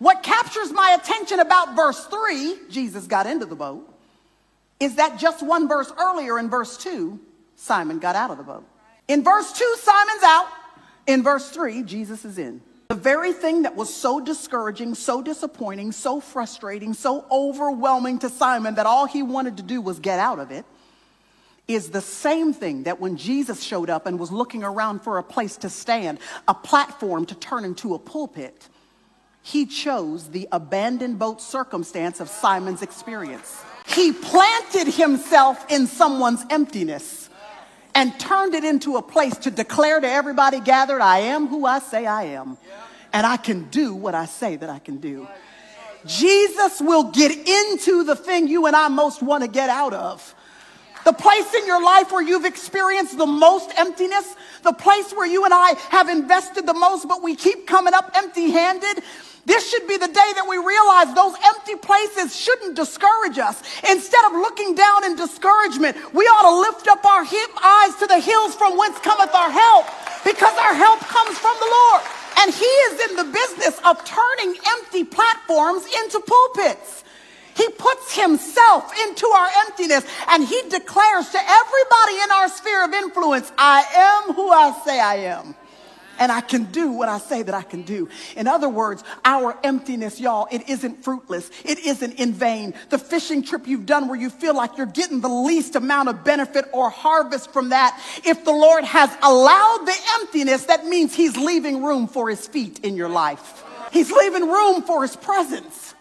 What captures my attention about verse 3, Jesus got into the boat, is that just one verse earlier in verse 2, Simon got out of the boat. In verse 2, Simon's out. In verse 3, Jesus is in. The very thing that was so discouraging, so disappointing, so frustrating, so overwhelming to Simon that all he wanted to do was get out of it, is the same thing that when Jesus showed up and was looking around for a place to stand, a platform to turn into a pulpit, he chose the abandoned boat circumstance of Simon's experience. He planted himself in someone's emptiness and turned it into a place to declare to everybody gathered, I am who I say I am, and I can do what I say that I can do. Jesus will get into the thing you and I most want to get out of. The place in your life where you've experienced the most emptiness, the place where you and I have invested the most, but we keep coming up empty-handed. This should be the day that we realize those empty places shouldn't discourage us. Instead of looking down in discouragement, we ought to lift up our eyes to the hills from whence cometh our help, because our help comes from the Lord. And he is in the business of turning empty platforms into pulpits. He puts himself into our emptiness and he declares to everybody in our sphere of influence, I am who I say I am. And I can do what I say that I can do. In other words, our emptiness, y'all, it isn't fruitless. It isn't in vain. The fishing trip you've done where you feel like you're getting the least amount of benefit or harvest from that, if the Lord has allowed the emptiness, that means he's leaving room for his feet in your life. He's leaving room for his presence.